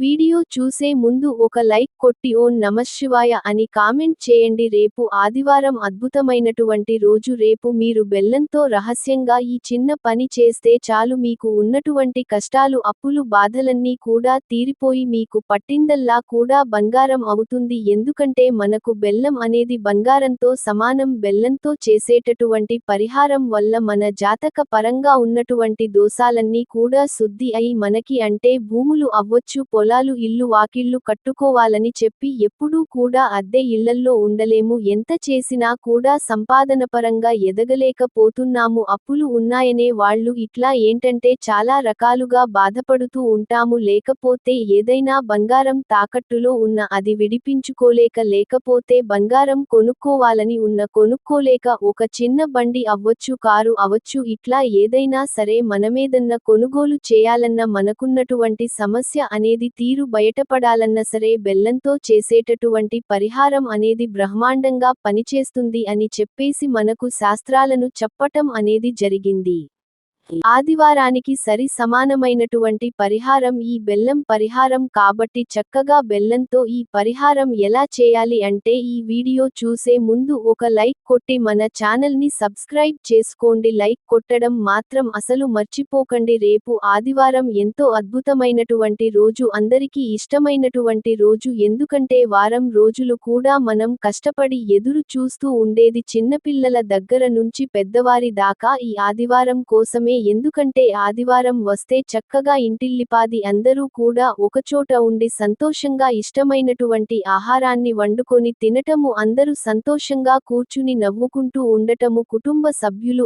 Video చూసే ముందు ఒక లైక్ కొట్టి ఓం నమఃశివాయ అని కామెంట్ చేయండి. రేపు ఆదివారం అద్భుతమైనటువంటి రోజు. రేపు మీరు బెల్లంతో రహస్యంగా ఈ చిన్న పని చేస్తే చాలు, మీకు ఉన్నటువంటి కష్టాలు, అప్పులు, బాధలన్నీ కూడా తీరిపోయి మీకు పట్టిందల్లా కూడా బంగారం అవుతుంది. ఎందుకంటే మనకు బెల్లం అనేది బంగారంతో సమానం. బెల్లంతో చేసేటటువంటి పరిహారం వల్ల మన జాతక పరంగా ఉన్నటువంటి దోషాలన్నీ కూడా శుద్ధి అయి మనకి అంటే భూములు అవ్వచ్చు, పొలాలు, ఇల్లు, వాకిళ్లు కట్టుకోవాలని చెప్పి ఎప్పుడూ కూడా అద్దె ఇళ్లల్లో ఉండలేము. ఎంత చేసినా కూడా సంపాదనపరంగా ఎదగలేకపోతున్నాము. అప్పులు ఉన్నాయనే వాళ్ళు ఇట్లా ఏంటంటే చాలా రకాలుగా బాధపడుతూ ఉంటాము. లేకపోతే ఏదైనా బంగారం తాకట్టులో ఉన్న అది విడిపించుకోలేక, లేకపోతే బంగారం కొనుక్కోవాలని ఉన్న కొనుక్కోలేక, ఒక చిన్న బండి అవ్వచ్చు, కారు అవ్వచ్చు, ఇట్లా ఏదైనా సరే మనమేదన్నా కొనుగోలు చేయాలన్న మనకున్నటువంటి సమస్య అనేది తీరు బయటపడాలన్న సరే బెల్లంతో చేసేటటువంటి పరిహారం అనేది బ్రహ్మాండంగా పనిచేస్తుంది అని చెప్పేసి మనకు శాస్త్రాలను చెప్పటం అనేది జరిగింది. ఆదివారానికి సరి సమానమైనటువంటి పరిహారం ఈ బెల్లం పరిహారం కాబట్టి చక్కగా బెల్లంతో ఈ పరిహారం ఎలా చేయాలి అంటే ఈ వీడియో చూసే ముందు ఒక లైక్ కొట్టి మన ఛానల్ని సబ్స్క్రైబ్ చేసుకోండి. లైక్ కొట్టడం మాత్రం అసలు మర్చిపోకండి. రేపు ఆదివారం ఎంతో అద్భుతమైనటువంటి రోజు, అందరికీ ఇష్టమైనటువంటి రోజు. ఎందుకంటే వారం రోజులు కూడా మనం కష్టపడి ఎదురు చూస్తూ ఉండేది, చిన్నపిల్లల దగ్గర నుంచి పెద్దవారి దాకా ఈ ఆదివారం కోసమే. ఎందుకంటే ఆదివారం వస్తే చక్కగా ఇంటిల్లిపాది అందరూ కూడా ఒకచోట ఉండి సంతోషంగా ఇష్టమైనటువంటి ఆహారాన్ని వండుకొని తినటము, అందరూ సంతోషంగా కూర్చుని నవ్వుకుంటూ ఉండటము, కుటుంబ సభ్యులు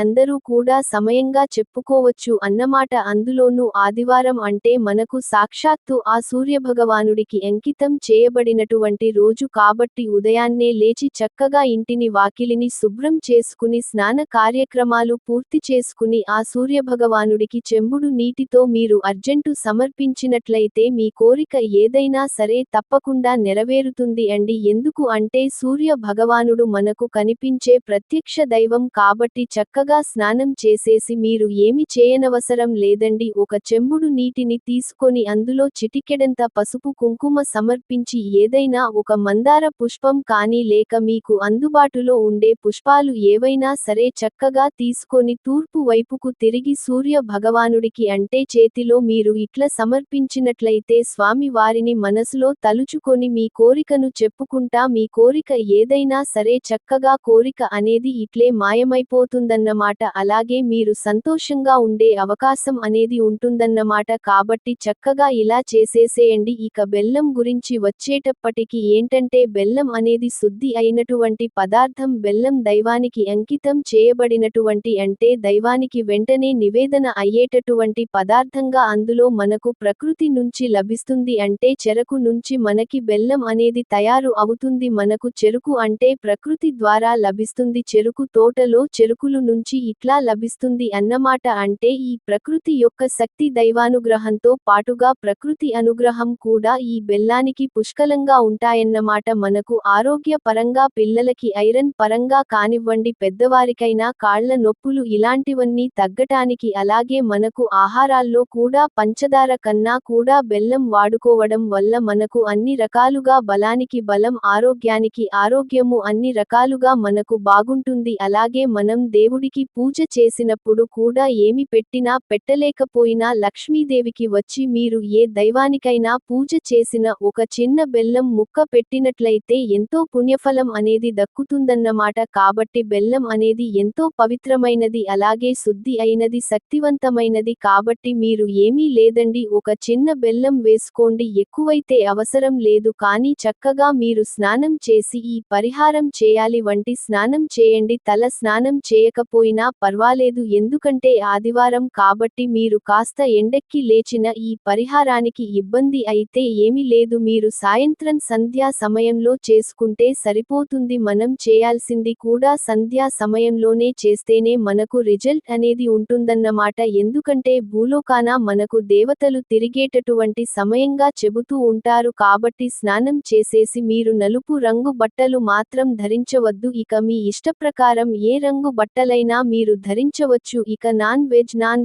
అందరూ కూడా సమయంగా చెప్పుకోవచ్చు అన్నమాట. అందులోనూ ఆదివారం అంటే మనకు సాక్షాత్తు ఆ సూర్యభగవానుడికి అంకితం చేయబడినటువంటి రోజు కాబట్టి ఉదయాన్నే లేచి చక్కగా ఇంటిని, వాకిలిని శుభ్రం చేసుకుని స్నాన కార్యక్రమాలు పూర్తి చేసుకుని ఆ సూర్యభగవానుడికి చెంబుడు నీటితో మీరు అర్జెంటు సమర్పించినట్లయితే మీ కోరిక ఏదైనా సరే తప్పకుండా నెరవేరుతుంది అండి. ఎందుకు అంటే సూర్య భగవానుడు మనకు కనిపించే ప్రత్యక్ష దైవం కాబట్టి చక్కగా స్నానం చేసేసి మీరు ఏమి చేయనవసరం లేదండి. ఒక చెంబుడు నీటిని తీసుకొని అందులో చిటికెడంత పసుపు, కుంకుమ సమర్పించి ఏదైనా ఒక మందార పుష్పం కానీ లేక మీకు అందుబాటులో ఉండే పుష్పాలు ఏవైనా సరే చక్కగా తీసుకొని తూర్పు వైపుకు తిరిగి సూర్య భగవానుడికి అంటే చేతిలో మీరు ఇట్లా సమర్పించినట్లయితే స్వామి వారిని మనసులో తలుచుకొని మీ కోరికను చెప్పుకుంటా మీ కోరిక ఏదైనా సరే చక్కగా కోరిక అనేది ఇట్లే మాయమైపోతుందన్నమాట. అలాగే మీరు సంతోషంగా ఉండే అవకాశం అనేది ఉంటుందన్నమాట. కాబట్టి చక్కగా ఇలా చేసేసేయండి. ఇక బెల్లం గురించి వచ్చేటప్పటికి ఏంటంటే బెల్లం అనేది శుద్ధి అయినటువంటి పదార్థం. బెల్లం దైవానికి అంకితం చేయబడినటువంటి అంటే దైవానికి వెంటనే నివేదన అయ్యేటటువంటి పదార్థంగా అందులో మనకు ప్రకృతి నుంచి లభిస్తుంది. అంటే చెరకు నుంచి మనకి బెల్లం అనేది తయారు అవుతుంది. మనకు చెరుకు అంటే ప్రకృతి ద్వారా లభిస్తుంది. చెరుకు తోటలో చెరుకులు నుంచి ఇట్లా లభిస్తుంది అన్నమాట. అంటే ఈ ప్రకృతి యొక్క శక్తి దైవానుగ్రహంతో పాటుగా ప్రకృతి అనుగ్రహం కూడా ఈ బెల్లానికి పుష్కలంగా ఉంటాయన్నమాట. మనకు ఆరోగ్య పరంగా, పిల్లలకి ఐరన్ పరంగా కానివ్వండి, పెద్దవారికైనా కాళ్ల నొప్పులు ఇలాంటివన్నీ తగ్గటానికి, అలాగే మనకు ఆహారాల్లో కూడా పంచదార కన్నా కూడా బెల్లం వాడుకోవడం వల్ల మనకు అన్ని రకాలుగా బలానికి బలం, ఆరోగ్యానికి ఆరోగ్యము, అన్ని రకాలుగా మనకు బాగుంటుంది. అలాగే మనం దేవుడికి పూజ చేసినప్పుడు కూడా ఏమి పెట్టినా పెట్టలేకపోయినా లక్ష్మీదేవికి వచ్చి మీరు ఏ దైవానికైనా పూజ చేసిన ఒక చిన్న బెల్లం ముక్క పెట్టినట్లయితే ఎంతో పుణ్యఫలం అనేది దక్కుతుందన్నమాట. కాబట్టి బెల్లం అనేది ఎంతో పవిత్రమైనది, అలాగే శుద్ధి అయినది, శక్తివంతమైనది. కాబట్టి మీరు ఏమీ లేదండి, ఒక చిన్న బెల్లం వేసుకోండి, ఎక్కువైతే అవసరం లేదు. కానీ చక్కగా మీరు స్నానం చేసి ఈ పరిహారం చేయాలి. వంటి స్నానం చేయండి, తల స్నానం చేయకపోయినా పర్వాలేదు. ఎందుకంటే ఆదివారం కాబట్టి మీరు కాస్త ఎండెక్కి లేచిన ఈ పరిహారానికి ఇబ్బంది అయితే ఏమీ లేదు, మీరు సాయంత్రం సంధ్యా సమయంలో చేసుకుంటే సరిపోతుంది. మనం చేయాల్సింది కూడా సంధ్యా సమయంలోనే చేస్తేనే మనకు రిజల్ట్ అనేది ఉంటుందన్నమాట. ఎందుకంటే భూలోకాన మనకు దేవతలు తిరిగేటటువంటి సమయంగా చెబుతూ ఉంటారు కాబట్టి స్నానం చేసేసి మీరు నలుపు రంగు బట్టలు మాత్రం ధరించవద్దు. ఇక మీ ఇష్టప్రకారం ఏ రంగు బట్టలైనా మీరు ధరించవచ్చు. ఇక నాన్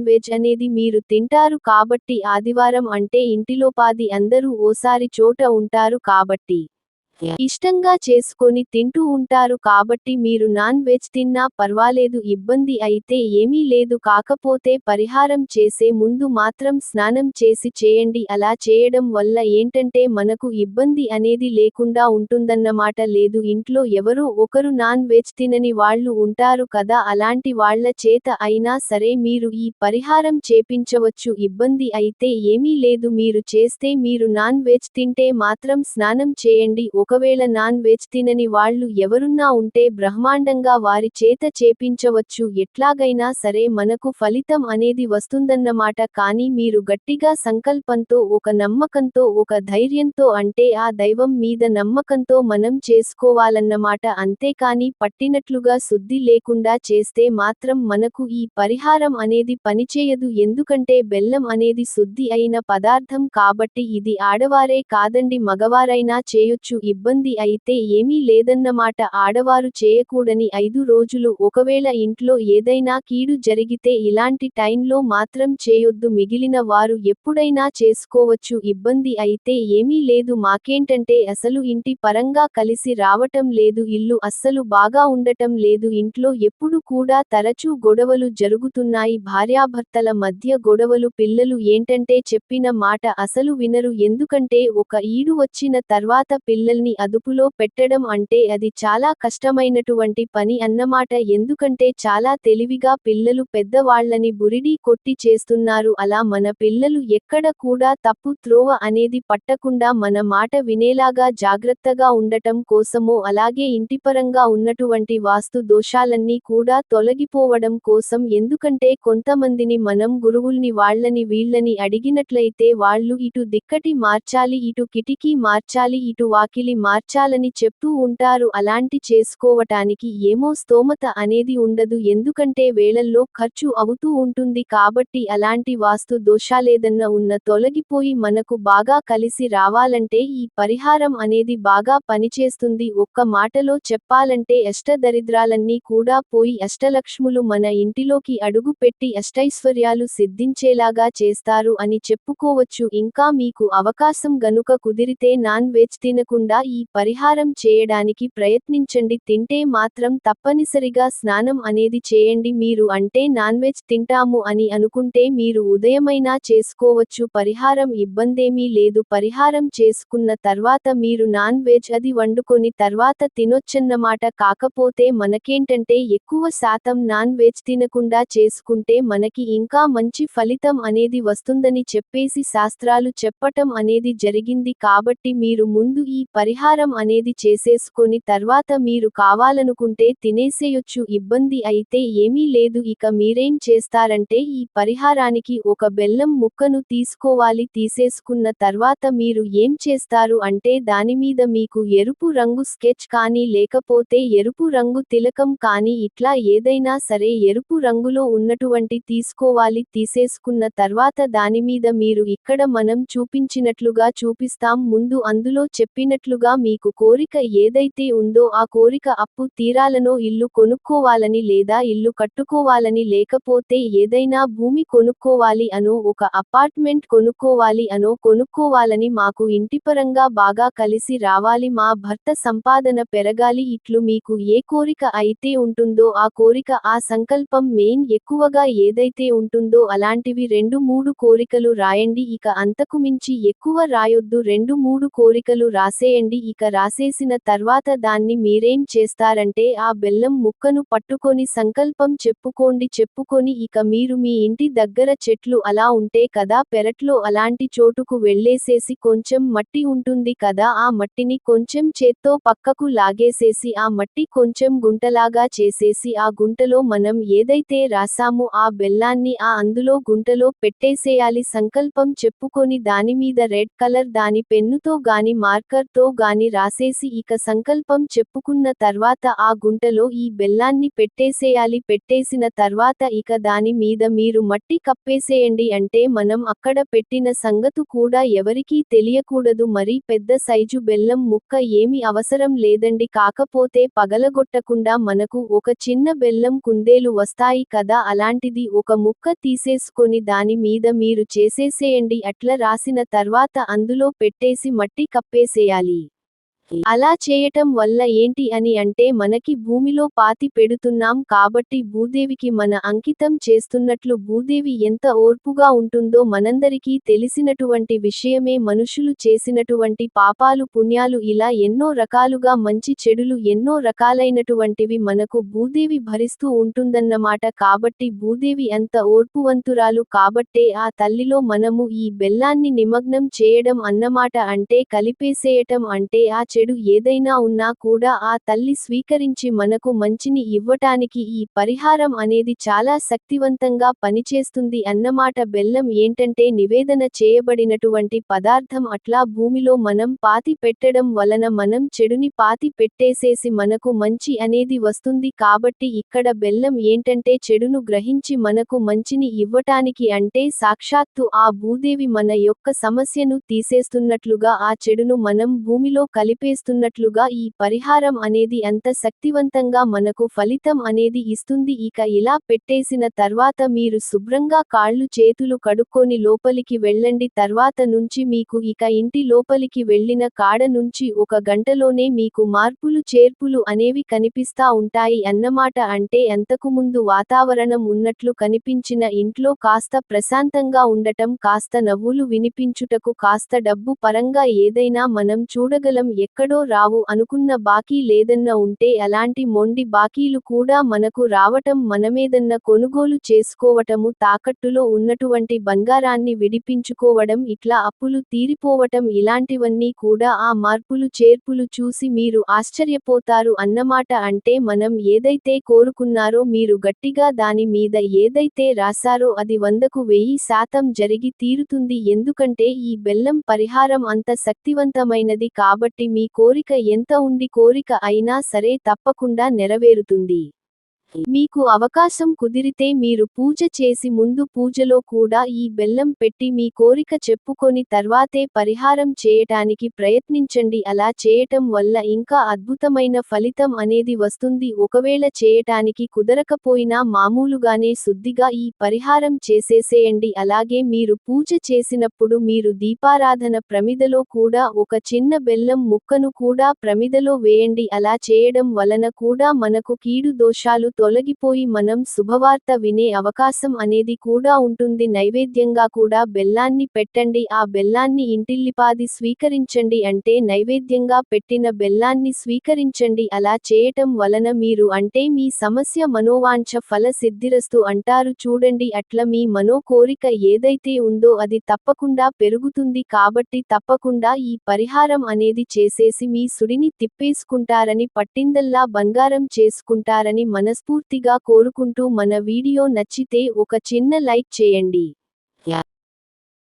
వెజ్ అనేది మీరు తింటారు కాబట్టి ఆదివారం అంటే ఇంటిలోపాది అందరూ ఓసారి చోట ఉంటారు కాబట్టి ఇష్టంగా చేసుకొని తింటూ ఉంటారు కాబట్టి మీరు నాన్ వెజ్ తిన్నా పర్వాలేదు, ఇబ్బంది అయితే ఏమీ లేదు. కాకపోతే పరిహారం చేసే ముందు మాత్రం స్నానం చేసి చేయండి. అలా చేయడం వల్ల ఏంటంటే మనకు ఇబ్బంది అనేది లేకుండా ఉంటుందన్నమాట. లేదు ఇంట్లో ఎవరో ఒకరు నాన్ వెజ్ తినని వాళ్ళు ఉంటారు కదా, అలాంటి వాళ్ళ చేత అయినా సరే మీరు ఈ పరిహారం చేపించవచ్చు. ఇబ్బంది అయితే ఏమీ లేదు. మీరు చేస్తే మీరు నాన్ వెజ్ తింటే మాత్రం స్నానం చేయండి. ఒకవేళ నాన్ వెజ్ తినని వాళ్ళు ఎవరున్నా ఉంటే బ్రహ్మాండంగా వారి చేత చేపించవచ్చు. ఎట్లాగైనా సరే మనకు ఫలితం అనేది వస్తుందన్నమాట. కానీ మీరు గట్టిగా సంకల్పంతో, ఒక నమ్మకంతో, ఒక ధైర్యంతో, అంటే ఆ దైవం మీద నమ్మకంతో మనం చేసుకోవాలన్నమాట. అంతేకాని పట్టినట్లుగా శుద్ధి లేకుండా చేస్తే మాత్రం మనకు ఈ పరిహారం అనేది పనిచేయదు. ఎందుకంటే బెల్లం అనేది శుద్ధి అయిన పదార్థం కాబట్టి ఇది ఆడవారే కాదండి మగవారైనా చేయొచ్చు. ఇబ్బంది అయితే ఏమీ లేదన్నమాట. ఆడవారు చేయకూడని 5 రోజులు ఒకవేళ ఇంట్లో ఏదైనా కీడు జరిగితే ఇలాంటి టైంలో మాత్రం చేయొద్దు. మిగిలిన వారు ఎప్పుడైనా చేసుకోవచ్చు. ఇబ్బంది అయితే ఏమీ లేదు. మాకేంటంటే అసలు ఇంటి పరంగా కలిసి రావటం లేదు, ఇల్లు అస్సలు బాగా ఉండటం లేదు, ఇంట్లో ఎప్పుడు కూడా తరచూ గొడవలు జరుగుతున్నాయి, భార్యాభర్తల మధ్య గొడవలు. పిల్లలు ఏంటంటే చెప్పిన మాట అసలు వినరు. ఎందుకంటే ఒక ఈడు వచ్చిన తర్వాత పిల్లల్ని అదుపులో పెట్టడం అంటే అది చాలా కష్టమైనటువంటి పని అన్నమాట. ఎందుకంటే చాలా తెలివిగా పిల్లలు పెద్దవాళ్లని బురిడీ కొట్టి చేస్తున్నారు. అలా మన పిల్లలు ఎక్కడ కూడా తప్పు త్రోవ అనేది పట్టకుండా మన మాట వినేలాగా జాగ్రత్తగా ఉండటం కోసమో, అలాగే ఇంటిపరంగా ఉన్నటువంటి వాస్తు దోషాలన్నీ కూడా తొలగిపోవడం కోసం. ఎందుకంటే కొంతమందిని మనం గురువుల్ని వాళ్ళని వీళ్ళని అడిగినట్లయితే వాళ్ళు ఇటు దిక్కటి మార్చాలి, ఇటు కిటికీ మార్చాలి, ఇటు వాకిలి మార్చాలని చెప్తూ ఉంటారు. అలాంటి చేసుకోవటానికి ఏమో స్తోమత అనేది ఉండదు. ఎందుకంటే వేళల్లో ఖర్చు అవుతూ ఉంటుంది కాబట్టి అలాంటి వాస్తు దోషాలేదన్నా ఉన్న తొలగిపోయి మనకు బాగా కలిసి రావాలంటే ఈ పరిహారం అనేది బాగా పనిచేస్తుంది. ఒక్క మాటలో చెప్పాలంటే అష్టదరిద్రాలన్నీ కూడా పోయి అష్టలక్ష్ములు మన ఇంటిలోకి అడుగు పెట్టి అష్టైశ్వర్యాలు సిద్ధించేలాగా చేస్తారు అని చెప్పుకోవచ్చు. ఇంకా మీకు అవకాశం గనుక కుదిరితే నాన్ వెజ్ తినకుండా ఈ పరిహారం చేయడానికి ప్రయత్నించండి. తింటే మాత్రం తప్పనిసరిగా స్నానం అనేది చేయండి. మీరు అంటే నాన్ వెజ్ తింటాము అని అనుకుంటే మీరు ఉదయమైనా చేసుకోవచ్చు. పరిహారం ఇబ్బందేమీ లేదు. పరిహారం చేసుకున్న తర్వాత మీరు నాన్ వెజ్ అది వండుకొని తర్వాత తినొచ్చన్నమాట. కాకపోతే మనకేంటంటే ఎక్కువ శాతం నాన్ వెజ్ తినకుండా చేసుకుంటే మనకి ఇంకా మంచి ఫలితం అనేది వస్తుందని చెప్పేసి శాస్త్రాలు చెప్పటం అనేది జరిగింది. కాబట్టి మీరు ముందు ఈ పరిహారం అనేది చేసేసుకొని తర్వాత మీరు కావాలనుకుంటే తినేసేయొచ్చు. ఇబ్బంది అయితే ఏమీ లేదు. ఇక మీరేం చేస్తారంటే ఈ పరిహారానికి ఒక బెల్లం ముక్కను తీసుకోవాలి. తీసేసుకున్న తర్వాత మీరు ఏం చేస్తారు అంటే దానిమీద మీకు ఎరుపు రంగు స్కెచ్ కానీ లేకపోతే ఎరుపు రంగు తిలకం కానీ ఇట్లా ఏదైనా సరే ఎరుపు రంగులో ఉన్నటువంటి తీసుకోవాలి. తీసేసుకున్న తర్వాత దానిమీద మీరు ఇక్కడ మనం చూపించినట్లుగా చూపిస్తాం. ముందు అందులో చెప్పినట్లుగా మీకు కోరిక ఏదైతే ఉందో ఆ కోరిక అప్పు తీరాలనో, ఇల్లు కొనుక్కోవాలని, లేదా ఇల్లు కట్టుకోవాలని, లేకపోతే ఏదైనా భూమి కొనుక్కోవాలి అనో, ఒక అపార్ట్మెంట్ కొనుక్కోవాలి అనో, కొనుక్కోవాలని, మాకు ఇంటిపరంగా బాగా కలిసి రావాలి, మా భర్త సంపాదన పెరగాలి, ఇట్లు మీకు ఏ కోరిక అయితే ఉంటుందో ఆ కోరిక, ఆ సంకల్పం మెయిన్ ఎక్కువగా ఏదైతే ఉంటుందో అలాంటివి 2-3 కోరికలు రాయండి. ఇక అంతకు మించి ఎక్కువ రాయొద్దు. 2-3 కోరికలు రాసేయండి. ఇక రాసేసిన తర్వాత దాన్ని మీరేం చేస్తారంటే ఆ బెల్లం ముక్కను పట్టుకొని సంకల్పం చెప్పుకొని ఇక మీరు మీ ఇంటి దగ్గర చెట్లు అలా ఉంటే కదా, పెరట్లో అలాంటి చోటుకు వెళ్ళేసేసి కొంచెం మట్టి ఉంటుంది కదా, ఆ మట్టిని కొంచెం చేత్తో పక్కకు లాగేసేసి ఆ మట్టి కొంచెం గుంటలాగా చేసేసి ఆ గుంటలో మనం ఏదైతే రాసామో ఆ బెల్లాన్ని అందులో గుంటలో పెట్టేసేయాలి. సంకల్పం చెప్పుకొని దానిమీద రెడ్ కలర్ దాని పెన్నుతో గాని మార్కర్తో గాని రాసేసి ఇక సంకల్పం చెప్పుకున్న తర్వాత ఆ గుంటలో ఈ బెల్లాన్ని పెట్టేసేయాలి. పెట్టేసిన తర్వాత ఇక దాని మీద మీరు మట్టి కప్పేసేయండి. అంటే మనం అక్కడ పెట్టిన సంగతు కూడా ఎవరికీ తెలియకూడదు. మరీ పెద్ద సైజు బెల్లం ముక్క ఏమి అవసరం లేదండి. కాకపోతే పగలగొట్టకుండా మనకు ఒక చిన్న బెల్లం కుందేలు వస్తాయి కదా, అలాంటిది ఒక ముక్క తీసేసుకొని దాని మీద మీరు చేసేసేయండి. అట్లా రాసిన తర్వాత అందులో పెట్టేసి మట్టి కప్పేసేయాలి. అలా చేయటం వల్ల ఏంటి అని అంటే మనకి భూమిలో పాతి పెడుతున్నాం కాబట్టి భూదేవికి మన అంకితం చేస్తున్నట్లు. భూదేవి ఎంత ఓర్పుగా ఉంటుందో మనందరికీ తెలిసినటువంటి విషయమే. మనుషులు చేసినటువంటి పాపాలు పుణ్యాలు ఇలా ఎన్నో రకాలుగా మంచి చెడులు ఎన్నో రకాలైనటువంటివి మనకు భూదేవి భరిస్తూ ఉంటుందన్నమాట. కాబట్టి భూదేవి అంత ఓర్పువంతురాలు కాబట్టే ఆ తల్లిలో మనము ఈ బెల్లాన్ని నిమగ్నం చేయడం అన్నమాట. అంటే కలిపేసేయటం అంటే ఆ చెడు ఏదైనా ఉన్నా కూడా ఆ తల్లి స్వీకరించి మనకు మంచిని ఇవ్వటానికి ఈ పరిహారం అనేది చాలా శక్తివంతంగా పనిచేస్తుంది అన్నమాట. బెల్లం ఏంటంటే నివేదన చేయబడినటువంటి పదార్థం. అట్లా భూమిలో మనం పాతి పెట్టడం వలన మనం చెడుని పాతి పెట్టేసేసి మనకు మంచి అనేది వస్తుంది. కాబట్టి ఇక్కడ బెల్లం ఏంటంటే చెడును గ్రహించి మనకు మంచిని ఇవ్వటానికి. అంటే సాక్షాత్తు ఆ భూదేవి మన యొక్క సమస్యను తీసేస్తున్నట్లుగా ఆ చెడును మనం భూమిలో కలిపేస్తున్నట్లుగా ఈ పరిహారం అనేది అంత శక్తివంతంగా మనకు ఫలితం అనేది ఇస్తుంది. ఇక ఇలా పెట్టేసిన తర్వాత మీరు శుభ్రంగా కాళ్ళు చేతులు కడుక్కొని లోపలికి వెళ్ళండి. తర్వాత నుంచి మీకు ఇక ఇంటి లోపలికి వెళ్ళిన కాడ నుంచి ఒక గంటలోనే మీకు మార్పులు చేర్పులు అనేవి కనిపిస్తా ఉంటాయి అన్నమాట. అంటే అంతకుముందు వాతావరణం ఉన్నట్లు కనిపించిన ఇంట్లో కాస్త ప్రశాంతంగా ఉండటం, కాస్త నవ్వులు వినిపించుటకు, కాస్త డబ్బు పరంగా ఏదైనా మనం చూడగలం. ఎక్కడో రావు అనుకున్న బాకీ లేదన్నా ఉంటే అలాంటి మొండి బాకీలు కూడా మనకు రావటం, మనమేదన్నా కొనుగోలు చేసుకోవటము, తాకట్టులో ఉన్నటువంటి బంగారాన్ని విడిపించుకోవడం, ఇట్లా అప్పులు తీరిపోవటం, ఇలాంటివన్నీ కూడా ఆ మార్పులు చేర్పులు చూసి మీరు ఆశ్చర్యపోతారు అన్నమాట. అంటే మనం ఏదైతే కోరుకున్నారో మీరు గట్టిగా దాని మీద ఏదైతే రాశారో అది 100కు 1000% జరిగి తీరుతుంది. ఎందుకంటే ఈ బెల్లం పరిహారం అంత శక్తివంతమైనది కాబట్టి మీ కోరిక ఎంత ఉండి కోరిక అయినా సరే తప్పకుండా నెరవేరుతుంది. మీకు అవకాశం కుదిరితే మీరు పూజ చేసి ముందు పూజలో కూడా ఈ బెల్లం పెట్టి మీ కోరిక చెప్పుకొని తర్వాతే పరిహారం చేయటానికి ప్రయత్నించండి. అలా చేయటం వల్ల ఇంకా అద్భుతమైన ఫలితం అనేది వస్తుంది. ఒకవేళ చేయటానికి కుదరకపోయినా మామూలుగానే శుద్ధిగా ఈ పరిహారం చేసేసేయండి. అలాగే మీరు పూజ చేసినప్పుడు మీరు దీపారాధన ప్రమిదలో కూడా ఒక చిన్న బెల్లం ముక్కను కూడా ప్రమిదలో వేయండి. అలా చేయడం వలన కూడా మనకు కీడు దోషాలు తొలగిపోయి మనం శుభవార్త వినే అవకాశం అనేది కూడా ఉంటుంది. నైవేద్యంగా కూడా బెల్లాన్ని పెట్టండి. ఆ బెల్లాన్ని ఇంటిల్లిపాది స్వీకరించండి. అంటే నైవేద్యంగా పెట్టిన బెల్లాన్ని స్వీకరించండి. అలా చేయటం వలన మీరు అంటే మీ సమస్య మనోవాంఛ ఫల సిద్ధిరస్తు అంటారు చూడండి, అట్లా మీ మనో కోరిక ఏదైతే ఉందో అది తప్పకుండా పెరుగుతుంది. కాబట్టి తప్పకుండా ఈ పరిహారం అనేది చేసేసి మీ సుడిని తిప్పేసుకుంటారని, పట్టిందల్లా బంగారం చేసుకుంటారని మనస్ఫూర్తిగా కోరుకుంటూ మన వీడియో నచ్చితే ఒక చిన్న లైక్ చేయండి.